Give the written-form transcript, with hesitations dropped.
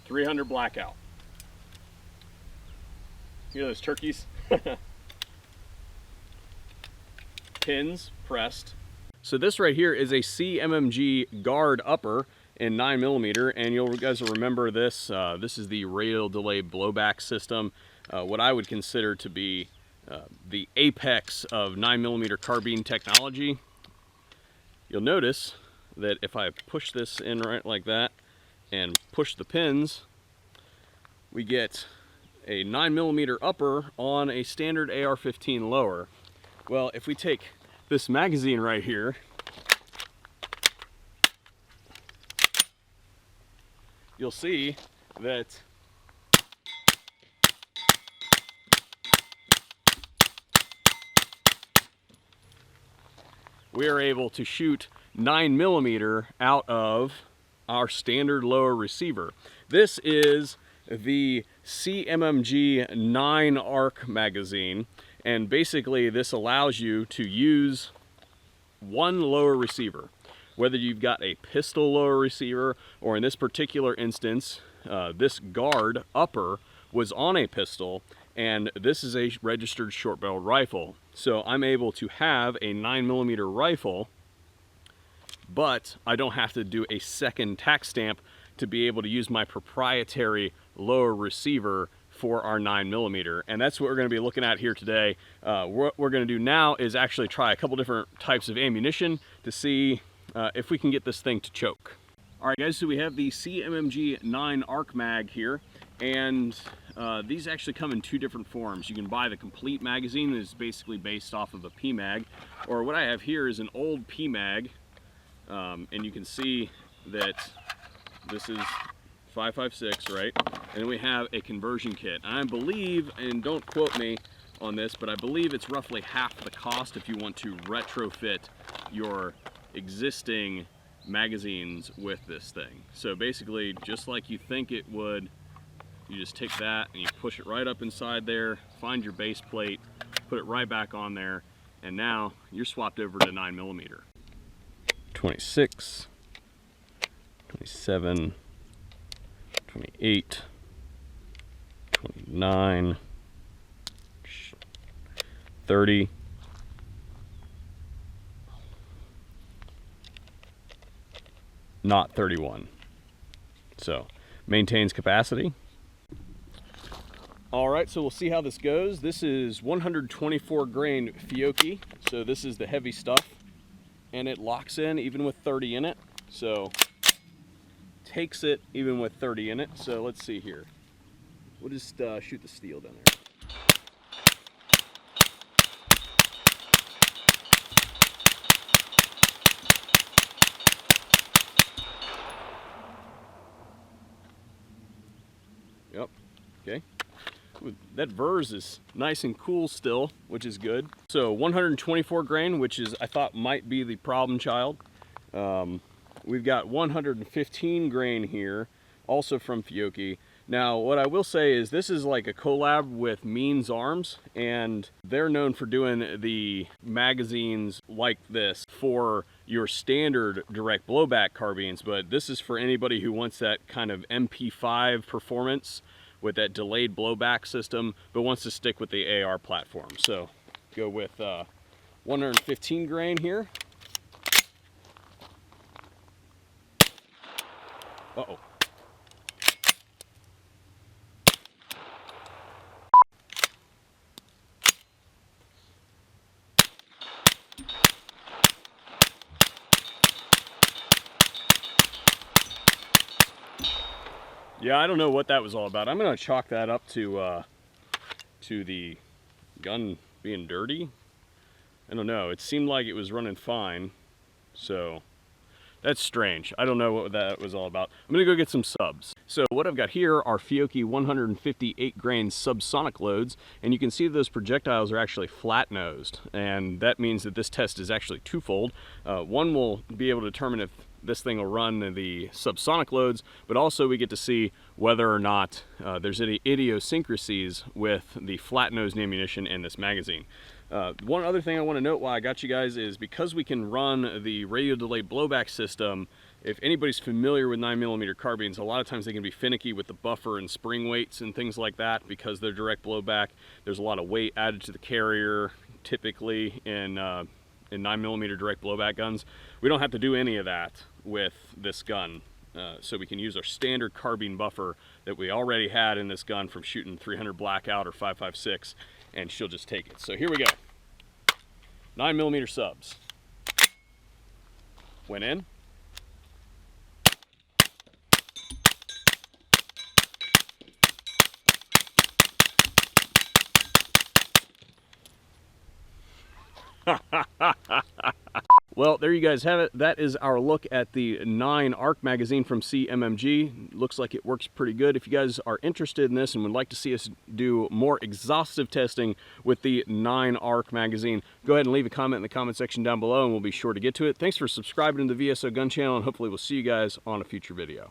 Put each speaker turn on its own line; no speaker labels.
300 blackout. See those turkeys? Pins pressed. So this right here is a CMMG Guard upper in 9mm, and you guys will remember this. This is the radial delay blowback system, what I would consider to be the apex of 9mm carbine technology. You'll notice that if I push this in right like that and push the pins, we get a 9mm upper on a standard AR-15 lower. Well, if we take this magazine right here, you'll see that we are able to shoot 9mm out of our standard lower receiver. This is the CMMG 9 ARC magazine, and basically this allows you to use one lower receiver. Whether you've got a pistol lower receiver, or in this particular instance, this Guard upper was on a pistol, and this is a registered short-barreled rifle. So I'm able to have a 9mm rifle, but I don't have to do a second tax stamp to be able to use my proprietary lower receiver for our 9mm. And that's what we're going to be looking at here today. What we're going to do now is actually try a couple different types of ammunition to see if we can get this thing to choke. All right, guys, so we have the CMMG 9 ARC mag here, and these actually come in two different forms. You can buy the complete magazine that is basically based off of a PMag, or what I have here is an old PMag, and you can see that this is 5.56, right? And then we have a conversion kit. I believe, and don't quote me on this, but I believe it's roughly half the cost if you want to retrofit your existing magazines with this thing. So basically, just like you think it would, you just take that and you push it right up inside there, find your base plate, put it right back on there, and now you're swapped over to 9mm. 26, 27, 28, 29, 30, not 31. So maintains capacity. All right, so we'll see how this goes. This is 124 grain Fiocchi, so this is the heavy stuff, and it locks in even with 30 in it, so takes it even with 30 in it. So let's see here. We'll just shoot the steel down there. Yep, okay. That VERS is nice and cool still, which is good. So 124 grain, which is, I thought might be the problem child. We've got 115 grain here, also from Fiocchi. Now, what I will say is this is like a collab with Means Arms, and they're known for doing the magazines like this for your standard direct blowback carbines, but this is for anybody who wants that kind of MP5 performance with that delayed blowback system, but wants to stick with the AR platform. So go with 115 grain here. Uh-oh. Yeah, I don't know what that was all about. I'm going to chalk that up to the gun being dirty. I don't know. It seemed like it was running fine, so that's strange. I don't know what that was all about. I'm going to go get some subs. So what I've got here are Fiocchi 158 grain Subsonic loads, and you can see those projectiles are actually flat-nosed, and that means that this test is actually twofold. One will be able to determine if this thing will run the subsonic loads, but also we get to see whether or not there's any idiosyncrasies with the flat-nosed ammunition in this magazine. One other thing I want to note while I got you guys is because we can run the radio delay blowback system if anybody's familiar with 9mm carbines, a lot of times they can be finicky with the buffer and spring weights and things like that because they're direct blowback. There's a lot of weight added to the carrier typically in 9mm direct blowback guns. We don't have to do any of that with this gun. So we can use our standard carbine buffer that we already had in this gun from shooting 300 blackout or 5.56, and she'll just take it. So here we go. 9mm subs. Went in. Well, there you guys have it. That is our look at the 9 ARC magazine from CMMG. Looks like it works pretty good. If you guys are interested in this and would like to see us do more exhaustive testing with the 9 ARC magazine, go ahead and leave a comment in the comment section down below and we'll be sure to get to it. Thanks for subscribing to the VSO Gun Channel, and hopefully we'll see you guys on a future video.